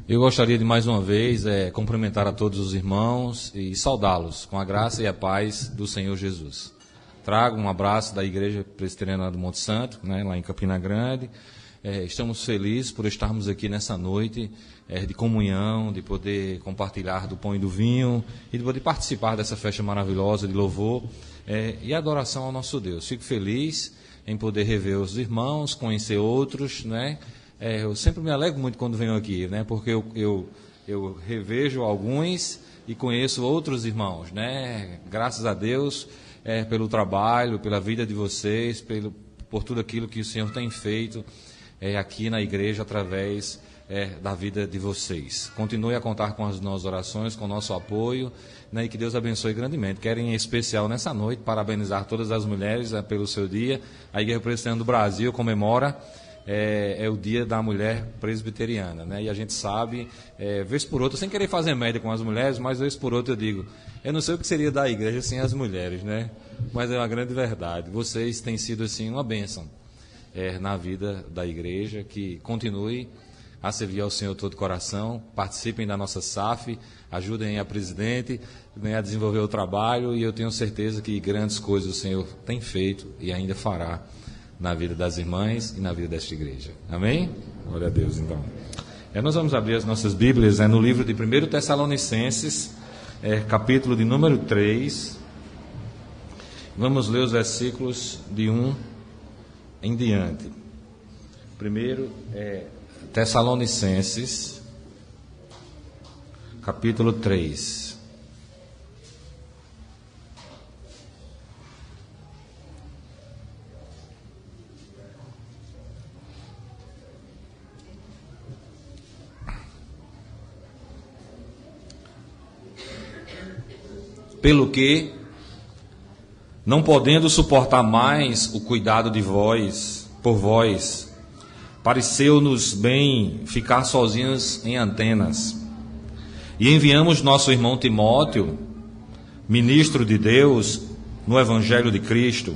Eu gostaria de mais uma vez cumprimentar a todos os irmãos e saudá-los com a graça e a paz do Senhor Jesus. Trago um abraço da Igreja Presbiteriana do Monte Santo, lá em Campina Grande. Estamos felizes por estarmos aqui nessa noite de comunhão, de poder compartilhar do pão e do vinho e de poder participar dessa festa maravilhosa de louvor e adoração ao nosso Deus. Fico feliz em poder rever os irmãos, conhecer outros, eu sempre me alegro muito quando venho aqui, porque eu revejo alguns e conheço outros irmãos, Graças a Deus pelo trabalho, pela vida de vocês, por tudo aquilo que o Senhor tem feito aqui na igreja através da vida de vocês. Continue a contar com as nossas orações, com o nosso apoio, e que Deus abençoe grandemente. Quero em especial nessa noite parabenizar todas as mulheres pelo seu dia. A Igreja Presbiteriana do Brasil comemora o Dia da Mulher Presbiteriana, e a gente sabe, vez por outra, sem querer fazer média com as mulheres, mas vez por outra eu digo, eu não sei o que seria da igreja sem as mulheres, mas é uma grande verdade. Vocês têm sido assim uma bênção na vida da igreja, que continue a servir ao Senhor todo o coração, participem da nossa SAF, ajudem a presidente a desenvolver o trabalho, e eu tenho certeza que grandes coisas o Senhor tem feito e ainda fará na vida das irmãs e na vida desta igreja. Amém? Glória a Deus, então. Nós vamos abrir as nossas Bíblias no livro de 1 Tessalonicenses, capítulo de número 3. Vamos ler os versículos de 1 em diante. 1 Tessalonicenses, capítulo 3. Pelo que, não podendo suportar mais o cuidado por vós, pareceu-nos bem ficar sozinhos em Atenas. E enviamos nosso irmão Timóteo, ministro de Deus no Evangelho de Cristo,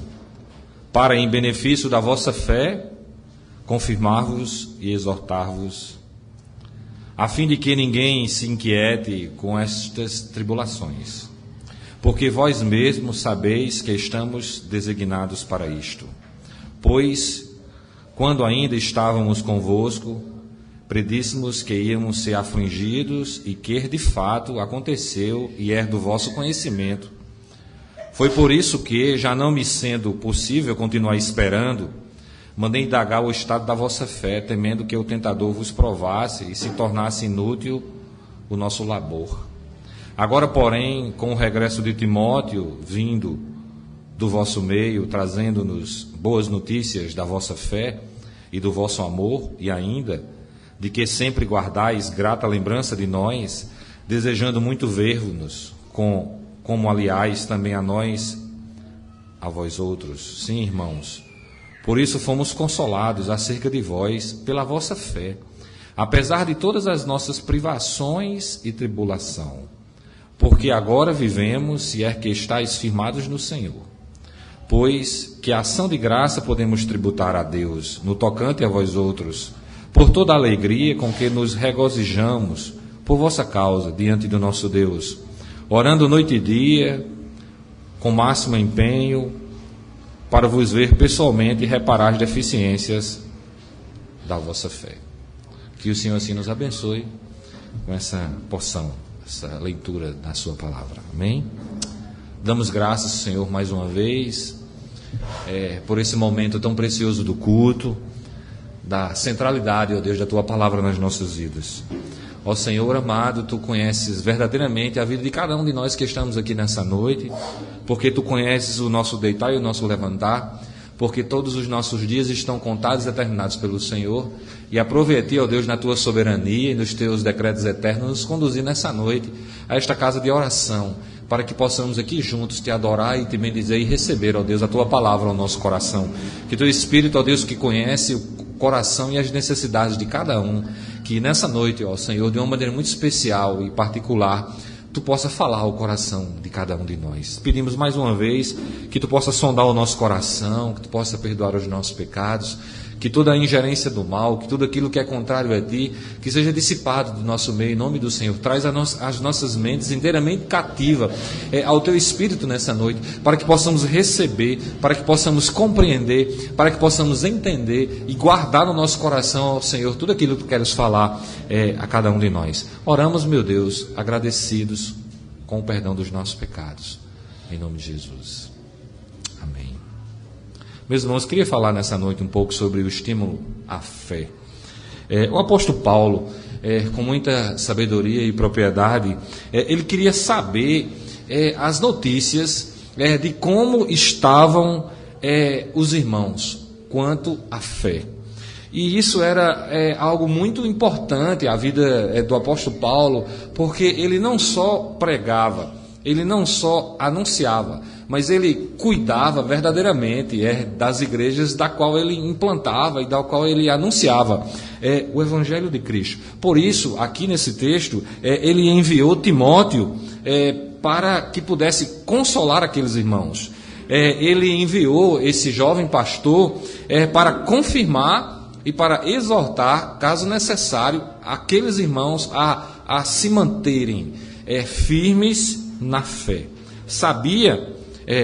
para, em benefício da vossa fé, confirmar-vos e exortar-vos, a fim de que ninguém se inquiete com estas tribulações. Porque vós mesmos sabeis que estamos designados para isto. Pois, quando ainda estávamos convosco, predíssemos que íamos ser afligidos, e que de fato aconteceu e é do vosso conhecimento. Foi por isso que, já não me sendo possível continuar esperando, mandei indagar o estado da vossa fé, temendo que o tentador vos provasse e se tornasse inútil o nosso labor. Agora, porém, com o regresso de Timóteo, vindo do vosso meio, trazendo-nos boas notícias da vossa fé e do vosso amor, e ainda de que sempre guardais grata lembrança de nós, desejando muito ver-vos, como aliás também a nós, a vós outros. Sim, irmãos, por isso fomos consolados acerca de vós pela vossa fé, apesar de todas as nossas privações e tribulação. Porque agora vivemos, se é que estáis firmados no Senhor. Pois que a ação de graça podemos tributar a Deus, no tocante a vós outros, por toda a alegria com que nos regozijamos por vossa causa diante do nosso Deus, orando noite e dia, com máximo empenho, para vos ver pessoalmente e reparar as deficiências da vossa fé. Que o Senhor assim nos abençoe com essa porção, essa leitura da sua palavra. Amém? Damos graças, Senhor, mais uma vez, por esse momento tão precioso do culto, da centralidade, ó Deus, da tua palavra nas nossas vidas. Ó Senhor amado, tu conheces verdadeiramente a vida de cada um de nós que estamos aqui nessa noite, porque tu conheces o nosso deitar e o nosso levantar, porque todos os nossos dias estão contados e determinados pelo Senhor, e aprove a ti, ó Deus, na tua soberania e nos teus decretos eternos, nos conduzir nessa noite a esta casa de oração, para que possamos aqui juntos te adorar e te bendizer e receber, ó Deus, a tua palavra ao nosso coração. Que teu Espírito, ó Deus, que conhece o coração e as necessidades de cada um, que nessa noite, ó Senhor, de uma maneira muito especial e particular, tu possa falar ao coração de cada um de nós. Pedimos mais uma vez que tu possa sondar o nosso coração, que tu possa perdoar os nossos pecados, que toda a ingerência do mal, que tudo aquilo que é contrário a Ti, que seja dissipado do nosso meio, em nome do Senhor. Traz as nossas mentes inteiramente cativas ao Teu Espírito nessa noite, para que possamos receber, para que possamos compreender, para que possamos entender e guardar no nosso coração ao Senhor tudo aquilo que queres falar a cada um de nós. Oramos, meu Deus, agradecidos com o perdão dos nossos pecados, em nome de Jesus. Amém. Meus irmãos, queria falar nessa noite um pouco sobre o estímulo à fé. O apóstolo Paulo, com muita sabedoria e propriedade, ele queria saber as notícias de como estavam os irmãos quanto à fé. E isso era algo muito importante, a vida do apóstolo Paulo, porque ele não só pregava, ele não só anunciava, mas ele cuidava verdadeiramente das igrejas da qual ele implantava e da qual ele anunciava o Evangelho de Cristo. Por isso, aqui nesse texto, ele enviou Timóteo para que pudesse consolar aqueles irmãos. Ele enviou esse jovem pastor para confirmar e para exortar, caso necessário, aqueles irmãos a se manterem firmes na fé. Sabia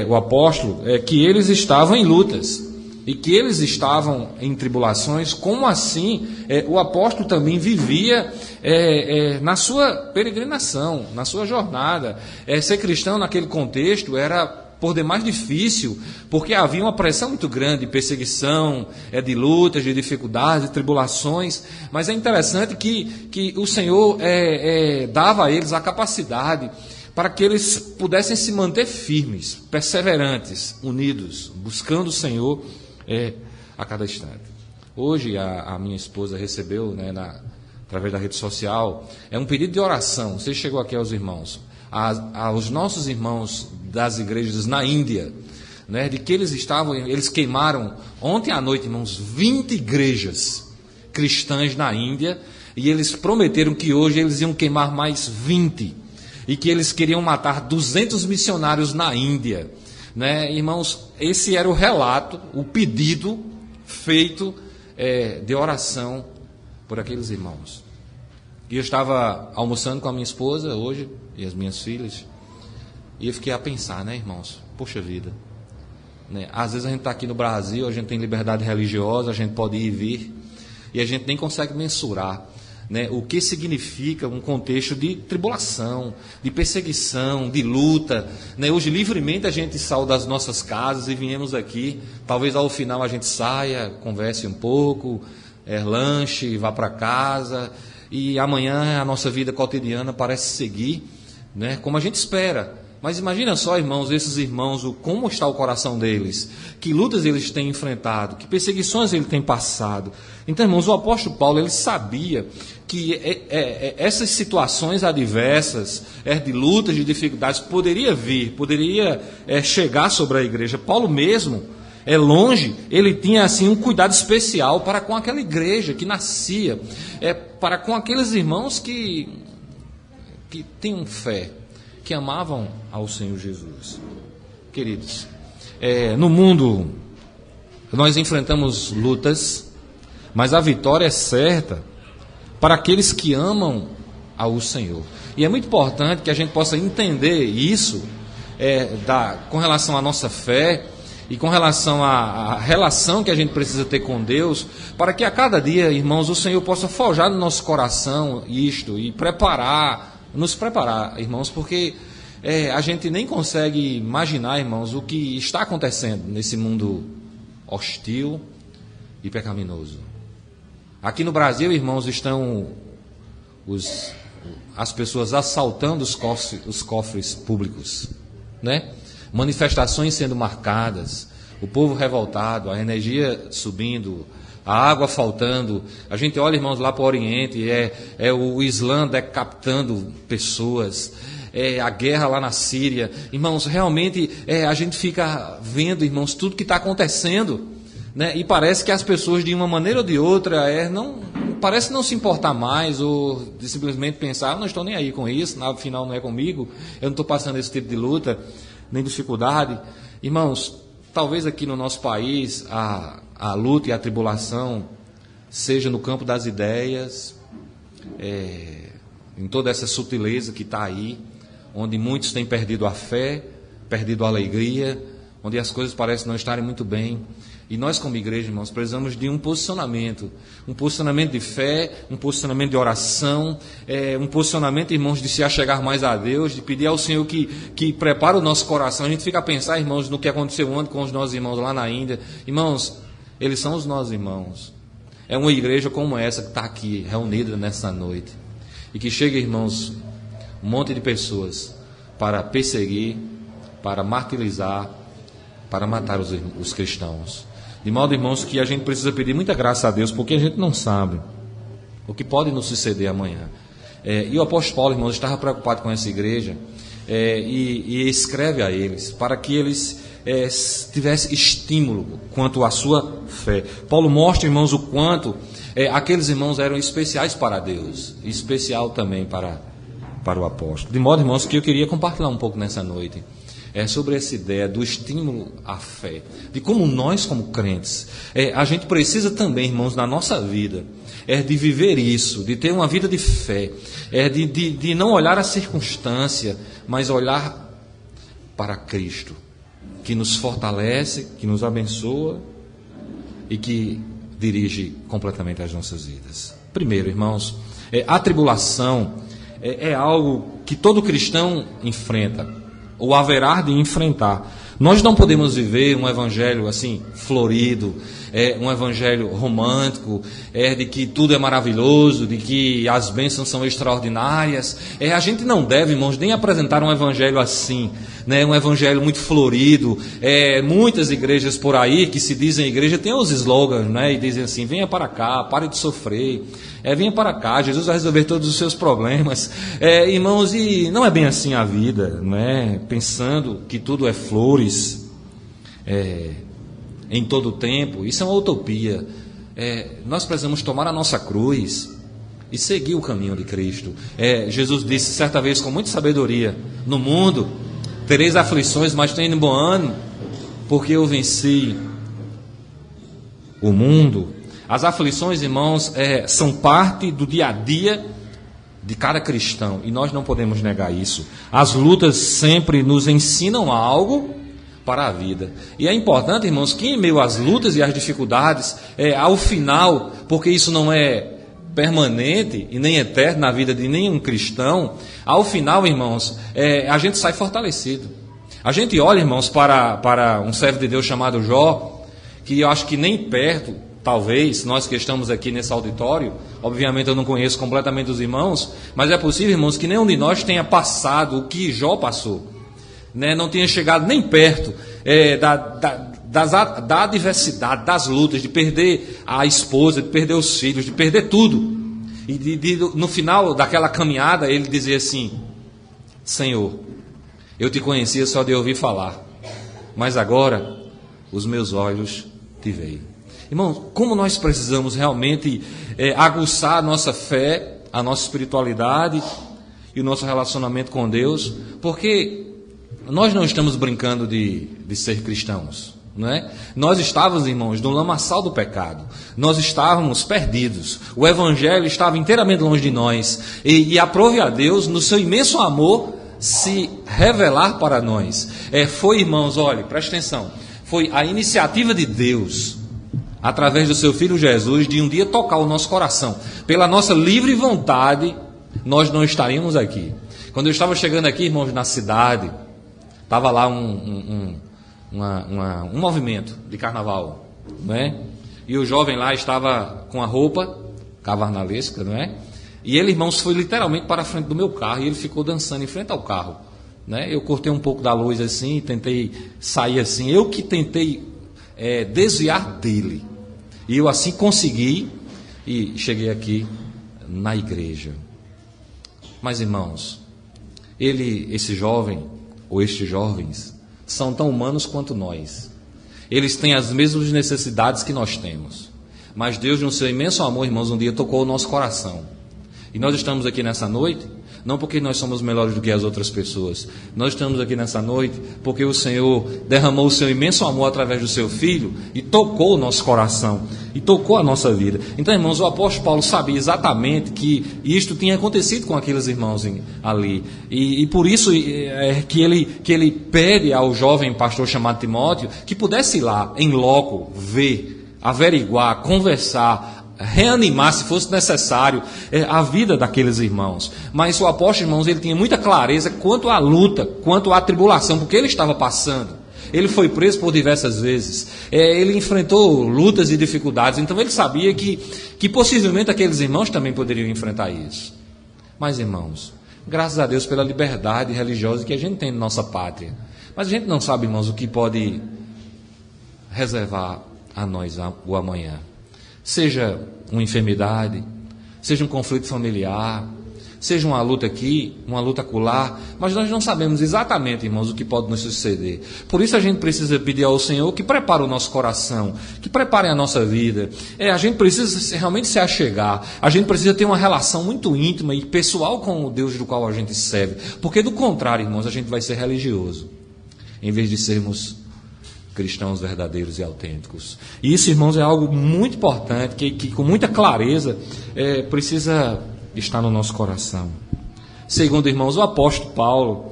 o apóstolo que eles estavam em lutas e que eles estavam em tribulações. Como assim o apóstolo também vivia na sua peregrinação, na sua jornada. Ser cristão naquele contexto era por demais difícil, porque havia uma pressão muito grande de perseguição, de lutas, de dificuldades, de tribulações. Mas é interessante que o Senhor dava a eles a capacidade para que eles pudessem se manter firmes, perseverantes, unidos, buscando o Senhor a cada instante. Hoje a minha esposa recebeu, através da rede social, um pedido de oração. Você chegou aqui aos irmãos, aos nossos irmãos das igrejas na Índia, de que eles queimaram ontem à noite, irmãos, 20 igrejas cristãs na Índia, e eles prometeram que hoje eles iam queimar mais 20, e que eles queriam matar 200 missionários na Índia. Irmãos, esse era o relato, o pedido feito de oração por aqueles irmãos. E eu estava almoçando com a minha esposa hoje, e as minhas filhas, e eu fiquei a pensar, irmãos, poxa vida, às vezes a gente está aqui no Brasil, a gente tem liberdade religiosa, a gente pode ir e vir, e a gente nem consegue mensurar o que significa um contexto de tribulação, de perseguição, de luta. Hoje, livremente, a gente saiu das nossas casas e viemos aqui. Talvez ao final a gente saia, converse um pouco, lanche, vá para casa, e amanhã a nossa vida cotidiana parece seguir como a gente espera. Mas imagina só, irmãos, esses irmãos, como está o coração deles, que lutas eles têm enfrentado, que perseguições ele tem passado. Então, irmãos, o apóstolo Paulo, ele sabia que essas situações adversas, de lutas, de dificuldades, poderia chegar sobre a igreja. Paulo mesmo, longe, ele tinha assim um cuidado especial para com aquela igreja que nascia, para com aqueles irmãos que tinham fé, que amavam ao Senhor Jesus. Queridos, no mundo nós enfrentamos lutas, mas a vitória é certa para aqueles que amam ao Senhor. E é muito importante que a gente possa entender isso com relação à nossa fé e com relação à relação que a gente precisa ter com Deus, para que a cada dia, irmãos, o Senhor possa forjar no nosso coração isto e nos preparar, irmãos, porque a gente nem consegue imaginar, irmãos, o que está acontecendo nesse mundo hostil e pecaminoso. Aqui no Brasil, irmãos, estão as pessoas assaltando os cofres públicos, manifestações sendo marcadas, o povo revoltado, a energia subindo, a água faltando. A gente olha, irmãos, lá para o Oriente, o Islã decapitando pessoas, a guerra lá na Síria. Irmãos, realmente a gente fica vendo, irmãos, tudo que está acontecendo, e parece que as pessoas, de uma maneira ou de outra, parece não se importar mais, ou de simplesmente pensar, não estou nem aí com isso, afinal não é comigo, eu não estou passando esse tipo de luta, nem dificuldade. Irmãos, talvez aqui no nosso país a luta e a tribulação, seja no campo das ideias, em toda essa sutileza que está aí, onde muitos têm perdido a fé, perdido a alegria, onde as coisas parecem não estarem muito bem. E nós, como igreja, irmãos, precisamos de um posicionamento de fé, um posicionamento de oração, um posicionamento, irmãos, de se achegar mais a Deus, de pedir ao Senhor que prepare o nosso coração. A gente fica a pensar, irmãos, no que aconteceu ontem com os nossos irmãos lá na Índia. Irmãos, eles são os nossos irmãos. É uma igreja como essa que está aqui, reunida nessa noite. E que chega, irmãos, um monte de pessoas para perseguir, para martirizar, para matar os cristãos. De modo, irmãos, que a gente precisa pedir muita graça a Deus, porque a gente não sabe o que pode nos suceder amanhã. E o apóstolo Paulo, irmãos, estava preocupado com essa igreja e escreve a eles, para que eles tivessem estímulo quanto à sua fé. Paulo mostra, irmãos, o quanto aqueles irmãos eram especiais para Deus, e especial também para o apóstolo. De modo, irmãos, que eu queria compartilhar um pouco nessa noite. Sobre essa ideia do estímulo à fé, de como nós, como crentes, a gente precisa também, irmãos, na nossa vida, de viver isso, de ter uma vida de fé, de não olhar a circunstância, mas olhar para Cristo, que nos fortalece, que nos abençoa e que dirige completamente as nossas vidas. Primeiro, irmãos, a tribulação é algo que todo cristão enfrenta, ou haverá de enfrentar. Nós não podemos viver um evangelho assim, florido, um evangelho romântico, de que tudo é maravilhoso, de que as bênçãos são extraordinárias. A gente não deve, irmãos, nem apresentar um evangelho assim, né? Um evangelho muito florido. Muitas igrejas por aí, que se dizem igreja, tem os slogans, né? E dizem assim, venha para cá, pare de sofrer, venha para cá, Jesus vai resolver todos os seus problemas. Irmãos, e não é bem assim a vida, né? Pensando que tudo é flores, em todo o tempo, isso é uma utopia. Nós precisamos tomar a nossa cruz e seguir o caminho de Cristo. Jesus disse certa vez com muita sabedoria, no mundo tereis aflições, mas tenham bom ânimo, porque eu venci o mundo. As aflições, irmãos, são parte do dia a dia de cada cristão, e nós não podemos negar isso. As lutas sempre nos ensinam algo para a vida. E é importante, irmãos, que em meio às lutas e às dificuldades, ao final, porque isso não é permanente e nem eterno na vida de nenhum cristão, ao final, irmãos, a gente sai fortalecido. A gente olha, irmãos, para um servo de Deus chamado Jó, que eu acho que nem perto, talvez, nós que estamos aqui nesse auditório, obviamente eu não conheço completamente os irmãos, mas é possível, irmãos, que nenhum de nós tenha passado o que Jó passou, né? Não tenha chegado nem perto da adversidade, das lutas, de perder a esposa, de perder os filhos, de perder tudo. E no final daquela caminhada, ele dizia assim, Senhor, eu te conhecia só de ouvir falar, mas agora os meus olhos te veem. Irmãos, como nós precisamos realmente aguçar a nossa fé, a nossa espiritualidade e o nosso relacionamento com Deus, porque nós não estamos brincando de ser cristãos, não é? Nós estávamos, irmãos, no lamaçal do pecado, nós estávamos perdidos, o Evangelho estava inteiramente longe de nós, e aprove a Deus, no seu imenso amor, se revelar para nós. Foi, irmãos, olhe, preste atenção, foi a iniciativa de Deus, através do seu Filho Jesus, de um dia tocar o nosso coração. Pela nossa livre vontade, nós não estaríamos aqui. Quando eu estava chegando aqui, irmãos, na cidade, estava lá um movimento de carnaval, não é? E o jovem lá estava com a roupa carnavalesca, não é? E ele, irmãos, foi literalmente para a frente do meu carro e ele ficou dançando em frente ao carro, né? Eu cortei um pouco da luz assim, tentei sair assim, eu que tentei desviar dele. E eu assim consegui e cheguei aqui na igreja. Mas, irmãos, esse jovem ou estes jovens são tão humanos quanto nós. Eles têm as mesmas necessidades que nós temos. Mas Deus, no seu imenso amor, irmãos, um dia tocou o nosso coração. E nós estamos aqui nessa noite, não porque nós somos melhores do que as outras pessoas. Nós estamos aqui nessa noite porque o Senhor derramou o seu imenso amor através do seu Filho e tocou o nosso coração, e tocou a nossa vida. Então, irmãos, o apóstolo Paulo sabia exatamente que isto tinha acontecido com aqueles irmãos ali. E por isso que ele pede ao jovem pastor chamado Timóteo que pudesse ir lá, em loco, ver, averiguar, conversar, reanimar, se fosse necessário, a vida daqueles irmãos. Mas o apóstolo, irmãos, ele tinha muita clareza quanto à luta, quanto à tribulação, porque ele estava passando. Ele foi preso por diversas vezes, ele enfrentou lutas e dificuldades, então ele sabia que possivelmente aqueles irmãos também poderiam enfrentar isso. Mas, irmãos, graças a Deus pela liberdade religiosa que a gente tem na nossa pátria, mas a gente não sabe, irmãos, o que pode reservar a nós o amanhã. Seja uma enfermidade, seja um conflito familiar, seja uma luta aqui, uma luta acolá, mas nós não sabemos exatamente, irmãos, o que pode nos suceder. Por isso a gente precisa pedir ao Senhor que prepare o nosso coração, que prepare a nossa vida. A gente precisa realmente se achegar, a gente precisa ter uma relação muito íntima e pessoal com o Deus do qual a gente serve, porque do contrário, irmãos, a gente vai ser religioso, em vez de sermos cristãos verdadeiros e autênticos. E isso, irmãos, é algo muito importante, que com muita clareza precisa estar no nosso coração. Segundo, irmãos, o apóstolo Paulo,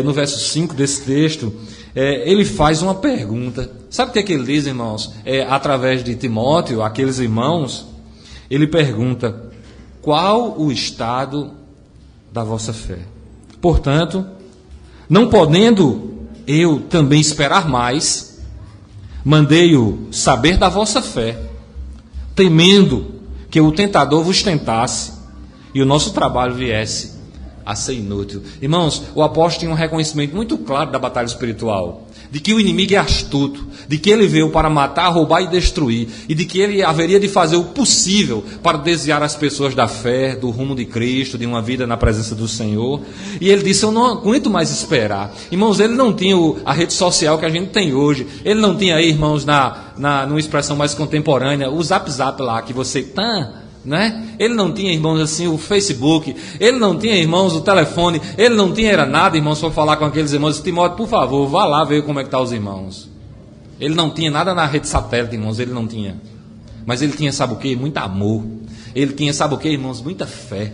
no verso 5 desse texto, ele faz uma pergunta. Sabe o que ele diz, irmãos? Através de Timóteo, aqueles irmãos, ele pergunta: qual o estado da vossa fé? Portanto, não podendo eu também esperar mais, mandei-o saber da vossa fé, temendo que o tentador vos tentasse e o nosso trabalho viesse a ser inútil. Irmãos, o apóstolo tem um reconhecimento muito claro da batalha espiritual, de que o inimigo é astuto, de que ele veio para matar, roubar e destruir, e de que ele haveria de fazer o possível para desviar as pessoas da fé, do rumo de Cristo, de uma vida na presença do Senhor. E ele disse: eu não aguento mais esperar. Irmãos, ele não tinha a rede social que a gente tem hoje, ele não tinha aí, irmãos, numa expressão mais contemporânea, o zap lá, que você né? Ele não tinha, irmãos, assim, o Facebook, ele não tinha, irmãos, o telefone, ele não tinha era nada, irmãos, para falar com aqueles irmãos. Timóteo, por favor, vá lá ver como é que estão os irmãos. Ele não tinha nada na rede satélite, irmãos, ele não tinha. Mas ele tinha, sabe o quê? Muito amor. Ele tinha, sabe o quê, irmãos? Muita fé.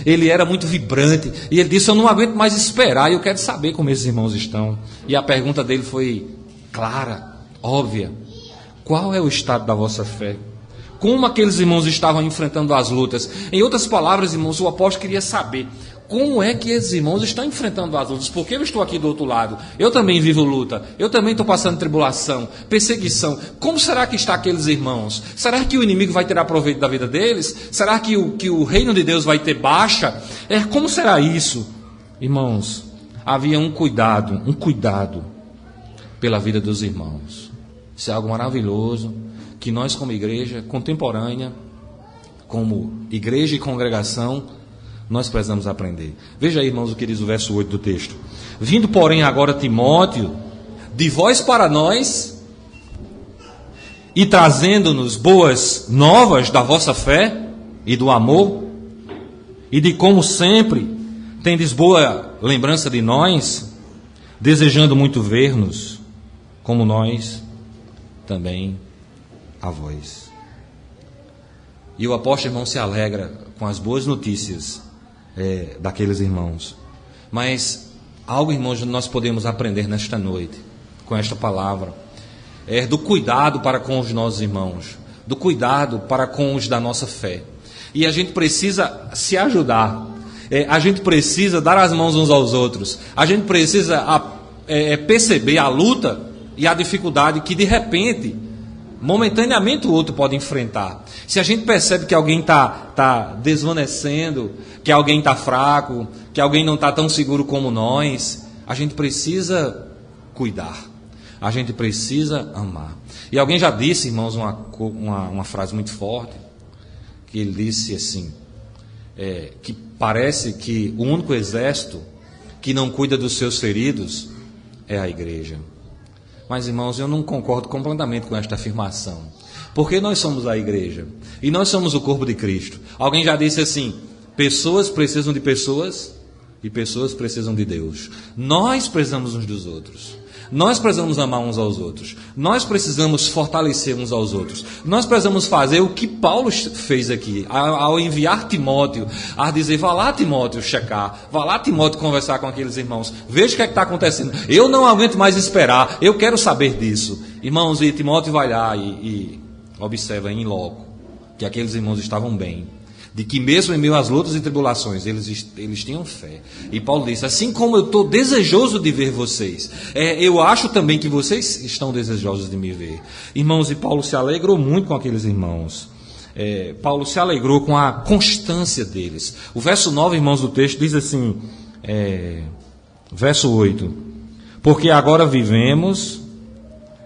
Ele era muito vibrante. E ele disse: eu não aguento mais esperar, e eu quero saber como esses irmãos estão. E a pergunta dele foi clara, óbvia: qual é o estado da vossa fé? Como aqueles irmãos estavam enfrentando as lutas? Em outras palavras, irmãos, o apóstolo queria saber como é que esses irmãos estão enfrentando as lutas. Porque eu estou aqui do outro lado, eu também vivo luta, eu também estou passando tribulação, perseguição. Como será que está aqueles irmãos? Será que o inimigo vai ter proveito da vida deles? Será que o reino de Deus vai ter baixa? Como será isso? Irmãos, havia um cuidado pela vida dos irmãos. Isso é algo maravilhoso, que nós, como igreja contemporânea, como igreja e congregação, nós precisamos aprender. Veja aí, irmãos, o que diz o verso 8 do texto: vindo, porém, agora Timóteo, de vós para nós, e trazendo-nos boas novas da vossa fé e do amor, e de como sempre tendes boa lembrança de nós, desejando muito ver-nos, como nós também a vós. E o apóstolo, irmão, se alegra com as boas notícias daqueles irmãos. Mas algo, irmãos, nós podemos aprender nesta noite com esta palavra do cuidado para com os nossos irmãos, do cuidado para com os da nossa fé. E a gente precisa se ajudar, a gente precisa dar as mãos uns aos outros, a gente precisa perceber a luta e a dificuldade que de repente, momentaneamente, o outro pode enfrentar. Se a gente percebe que alguém está desvanecendo, que alguém está fraco, que alguém não está tão seguro como nós, a gente precisa cuidar, a gente precisa amar. E alguém já disse, irmãos, uma frase muito forte, que ele disse assim, que parece que o único exército que não cuida dos seus feridos é a igreja. Mas, irmãos, eu não concordo completamente com esta afirmação, porque nós somos a igreja e nós somos o corpo de Cristo. Alguém já disse assim: pessoas precisam de pessoas E pessoas precisam de Deus. Nós precisamos uns dos outros. Nós precisamos amar uns aos outros. Nós precisamos fortalecer uns aos outros. Nós precisamos fazer o que Paulo fez aqui, ao enviar Timóteo, a dizer, vá lá, Timóteo, checar. Vá lá, Timóteo, conversar com aqueles irmãos. Veja o que é que está acontecendo. Eu não aguento mais esperar. Eu quero saber disso. Irmãos, e Timóteo vai lá e observa em loco que aqueles irmãos estavam bem. De que mesmo em meio às lutas e tribulações, eles tinham fé. E Paulo disse, assim como eu estou desejoso de ver vocês, eu acho também que vocês estão desejosos de me ver. Irmãos, e Paulo se alegrou muito com aqueles irmãos. Paulo se alegrou com a constância deles. O verso 9, irmãos, do texto diz assim, verso 8, porque agora vivemos,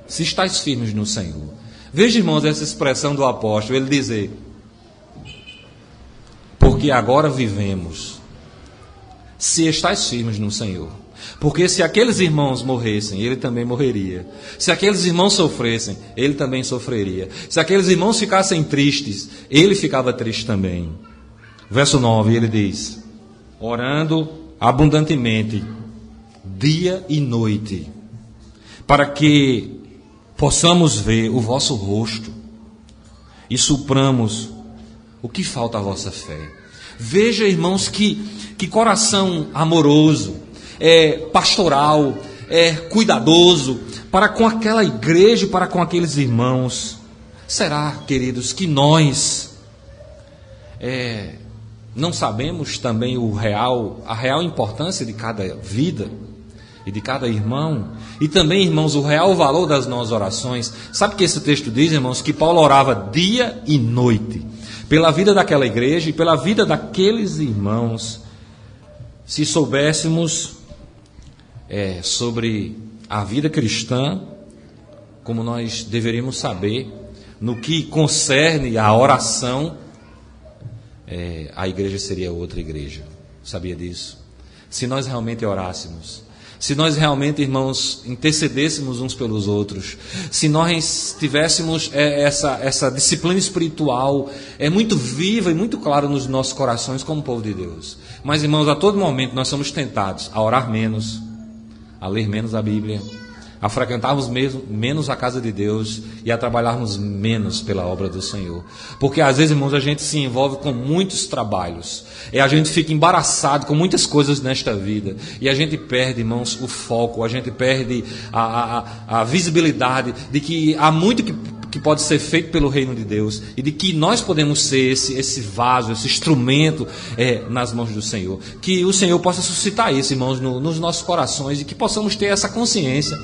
se estáis firmes no Senhor. Veja, irmãos, essa expressão do apóstolo, ele dizer, porque agora vivemos, se estáis firmes no Senhor. Porque se aqueles irmãos morressem, ele também morreria. Se aqueles irmãos sofressem, ele também sofreria. Se aqueles irmãos ficassem tristes, ele ficava triste também. Verso 9, ele diz, orando abundantemente, dia e noite, para que possamos ver o vosso rosto e supramos o que falta à vossa fé. Veja, irmãos, que coração amoroso, pastoral, cuidadoso, para com aquela igreja e para com aqueles irmãos. Será, queridos, que nós não sabemos também a real importância de cada vida e de cada irmão? E também, irmãos, o real valor das nossas orações. Sabe o que esse texto diz, irmãos? Que Paulo orava dia e noite pela vida daquela igreja e pela vida daqueles irmãos. Se soubéssemos sobre a vida cristã, como nós deveríamos saber, no que concerne a oração, a igreja seria outra igreja. Sabia disso? Se nós realmente orássemos, se nós realmente, irmãos, intercedêssemos uns pelos outros, se nós tivéssemos essa disciplina espiritual muito viva e muito clara nos nossos corações como povo de Deus. Mas, irmãos, a todo momento nós somos tentados a orar menos, a ler menos a Bíblia, a frequentarmos menos a casa de Deus e a trabalharmos menos pela obra do Senhor. Porque às vezes, irmãos, a gente se envolve com muitos trabalhos, a gente fica embaraçado com muitas coisas nesta vida, e a gente perde, irmãos, o foco, a gente perde a visibilidade de que há muito que pode ser feito pelo reino de Deus, e de que nós podemos ser esse vaso, esse instrumento nas mãos do Senhor. Que o Senhor possa suscitar isso, irmãos, nos nossos corações, e que possamos ter essa consciência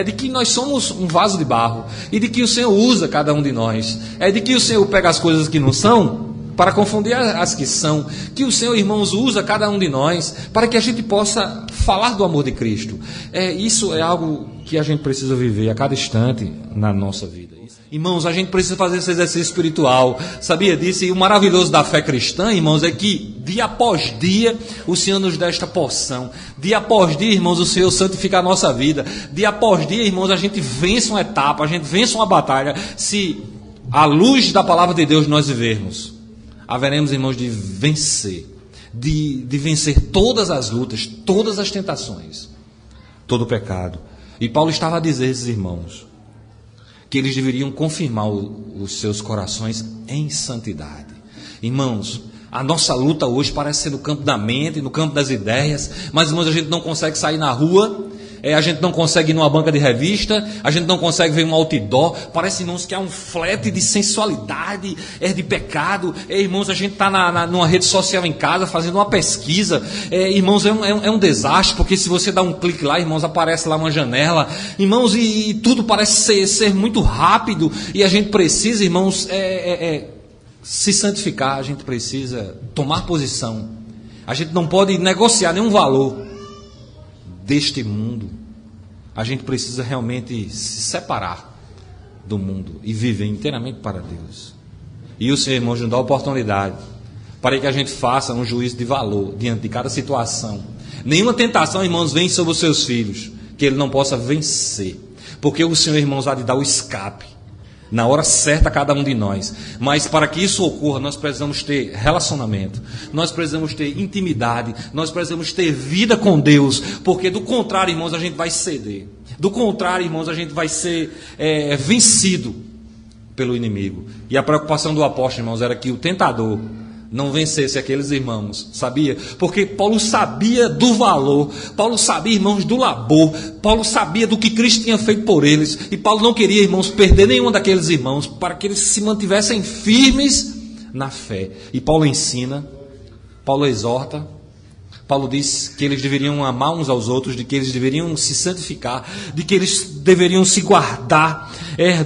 de que nós somos um vaso de barro, e de que o Senhor usa cada um de nós, de que o Senhor pega as coisas que não são para confundir as que são, que o Senhor, irmãos, usa cada um de nós para que a gente possa falar do amor de Cristo. Isso é algo que a gente precisa viver a cada instante na nossa vida. Irmãos, a gente precisa fazer esse exercício espiritual, sabia disso? E o maravilhoso da fé cristã, irmãos, é que dia após dia o Senhor nos dá esta porção. Dia após dia, irmãos, o Senhor santifica a nossa vida. Dia após dia, irmãos, a gente vence uma etapa, a gente vence uma batalha. Se à luz da palavra de Deus nós vivermos, haveremos, irmãos, de vencer, de vencer todas as lutas, todas as tentações, todo o pecado. E Paulo estava a dizer a esses irmãos que eles deveriam confirmar os seus corações em santidade. Irmãos, a nossa luta hoje parece ser no campo da mente, no campo das ideias, mas, irmãos, a gente não consegue sair na rua, a gente não consegue ir numa banca de revista, a gente não consegue ver um outdoor. Parece, irmãos, que há um flerte de sensualidade, de pecado. Irmãos, a gente está numa rede social em casa fazendo uma pesquisa. Irmãos, é um desastre, porque se você dá um clique lá, irmãos, aparece lá uma janela. Irmãos, e tudo parece ser muito rápido, e a gente precisa, irmãos, se santificar, a gente precisa tomar posição. A gente não pode negociar nenhum valor deste mundo. A gente precisa realmente se separar do mundo e viver inteiramente para Deus. E o Senhor, irmãos, nos dá a oportunidade para que a gente faça um juízo de valor diante de cada situação. Nenhuma tentação, irmãos, vem sobre os seus filhos que ele não possa vencer, porque o Senhor, irmãos, há de dar o escape. na hora certa cada um de nós. Mas para que isso ocorra, nós precisamos ter relacionamento, nós precisamos ter intimidade, nós precisamos ter vida com Deus, porque do contrário, irmãos, a gente vai ceder. Do contrário, irmãos, a gente vai ser vencido pelo inimigo. E a preocupação do apóstolo, irmãos, era que o tentador não vencesse aqueles irmãos, sabia? Porque Paulo sabia do valor, Paulo sabia, irmãos, do labor, Paulo sabia do que Cristo tinha feito por eles, e Paulo não queria, irmãos, perder nenhum daqueles irmãos, para que eles se mantivessem firmes na fé. E Paulo ensina, Paulo exorta, Paulo diz que eles deveriam amar uns aos outros, de que eles deveriam se santificar, de que eles deveriam se guardar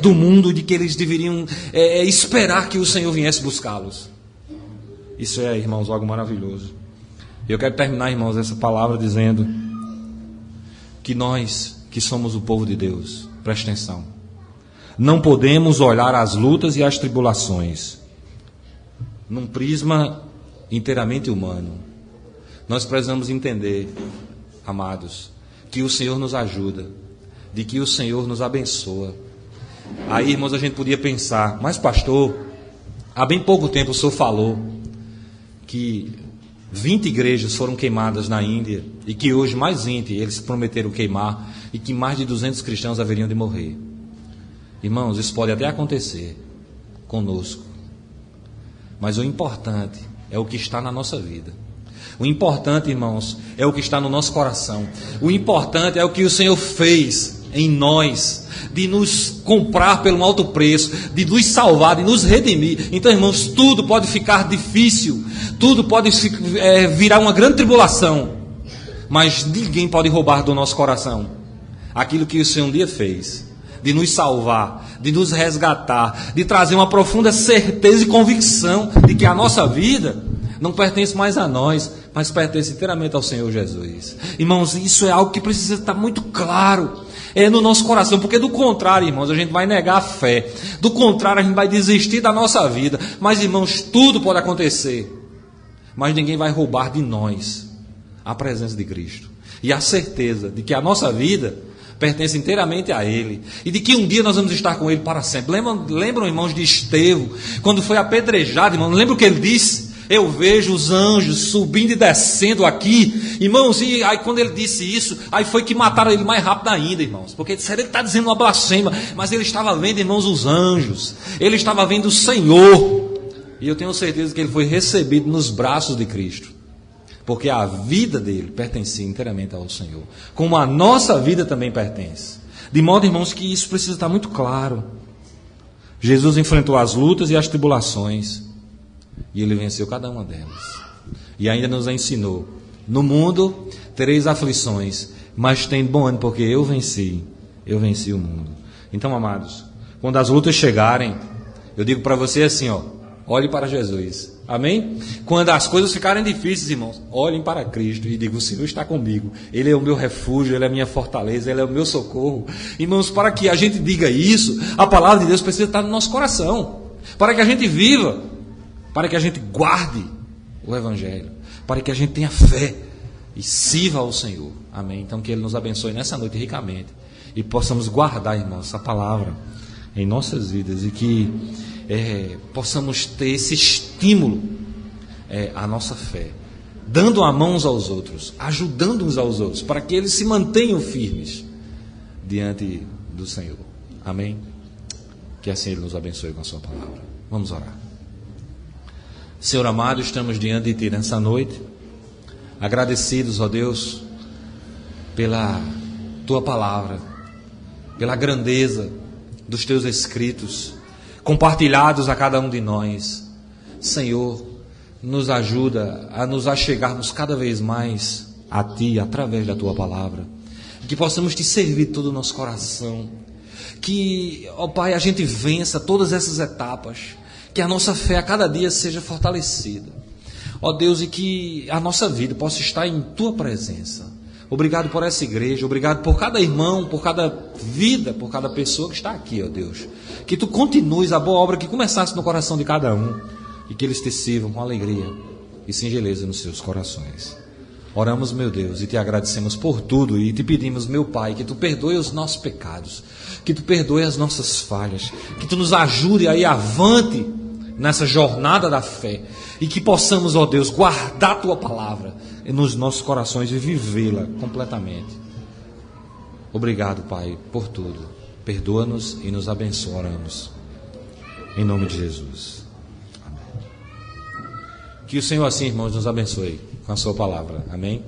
do mundo, de que eles deveriam esperar que o Senhor viesse buscá-los. Isso é, irmãos, algo maravilhoso. Eu quero terminar, irmãos, essa palavra dizendo que nós, que somos o povo de Deus, preste atenção, não podemos olhar as lutas e as tribulações num prisma inteiramente humano. Nós precisamos entender, amados, que o Senhor nos ajuda, de que o Senhor nos abençoa. Aí, irmãos, a gente podia pensar, mas pastor, há bem pouco tempo o senhor falou que 20 igrejas foram queimadas na Índia e que hoje mais 20 eles prometeram queimar e que mais de 200 cristãos haveriam de morrer. Irmãos, isso pode até acontecer conosco, mas o importante é o que está na nossa vida. O importante, irmãos, é o que está no nosso coração. O importante é o que o Senhor fez em nós, de nos comprar pelo alto preço, de nos salvar, de nos redimir. Então, irmãos, tudo pode ficar difícil, tudo pode virar uma grande tribulação, mas ninguém pode roubar do nosso coração aquilo que o Senhor um dia fez, de nos salvar, de nos resgatar, de trazer uma profunda certeza e convicção de que a nossa vida não pertence mais a nós, mas pertence inteiramente ao Senhor Jesus. Irmãos, isso é algo que precisa estar muito claro no nosso coração, porque do contrário, irmãos, a gente vai negar a fé, do contrário, a gente vai desistir da nossa vida. Mas, irmãos, tudo pode acontecer, mas ninguém vai roubar de nós a presença de Cristo e a certeza de que a nossa vida pertence inteiramente a Ele, e de que um dia nós vamos estar com Ele para sempre. Lembram, irmãos, de Estevão, quando foi apedrejado, irmãos, lembra o que ele disse? Eu vejo os anjos subindo e descendo aqui, irmãos, e aí quando ele disse isso, aí foi que mataram ele mais rápido ainda, irmãos, porque disseram, ele está dizendo uma blasfêmia, mas ele estava vendo, irmãos, os anjos, ele estava vendo o Senhor, e eu tenho certeza que ele foi recebido nos braços de Cristo, porque a vida dele pertencia inteiramente ao Senhor, como a nossa vida também pertence, de modo, irmãos, que isso precisa estar muito claro. Jesus enfrentou as lutas e as tribulações, e Ele venceu cada uma delas. E ainda nos ensinou, no mundo tereis aflições, mas tem bom ânimo, porque eu venci o mundo. Então, amados, quando as lutas chegarem, eu digo para você assim, olhe para Jesus, amém? Quando as coisas ficarem difíceis, irmãos, olhem para Cristo e digam, o Senhor está comigo, Ele é o meu refúgio, Ele é a minha fortaleza, Ele é o meu socorro. Irmãos, para que a gente diga isso, a palavra de Deus precisa estar no nosso coração, para que a gente viva, para que a gente guarde o Evangelho, para que a gente tenha fé e sirva ao Senhor, amém? Então que Ele nos abençoe nessa noite ricamente e possamos guardar, irmãos, essa palavra em nossas vidas e que possamos ter esse estímulo à nossa fé, dando a mão uns aos outros, ajudando uns aos outros, para que eles se mantenham firmes diante do Senhor, amém? Que assim Ele nos abençoe com a sua palavra. Vamos orar. Senhor amado, estamos diante de Ti nessa noite, agradecidos, ó Deus, pela Tua palavra, pela grandeza dos Teus escritos, compartilhados a cada um de nós. Senhor, nos ajuda a nos achegarmos cada vez mais a Ti, através da Tua palavra, que possamos Te servir todo o nosso coração, que, ó Pai, a gente vença todas essas etapas, que a nossa fé a cada dia seja fortalecida, ó Deus, e que a nossa vida possa estar em Tua presença. Obrigado por essa igreja, obrigado por cada irmão, por cada vida, por cada pessoa que está aqui, ó Deus. Que Tu continues a boa obra que começaste no coração de cada um, e que eles Te sirvam com alegria e singeleza nos seus corações. Oramos, meu Deus, e te agradecemos por tudo e te pedimos, meu Pai, que tu perdoe os nossos pecados, que tu perdoe as nossas falhas, que tu nos ajude a ir avante nessa jornada da fé e que possamos, ó Deus, guardar a tua palavra nos nossos corações e vivê-la completamente. Obrigado, Pai, por tudo. Perdoa-nos e nos abençoa, oramos. Em nome de Jesus. Amém. Que o Senhor assim, irmãos, nos abençoe com a sua palavra. Amém.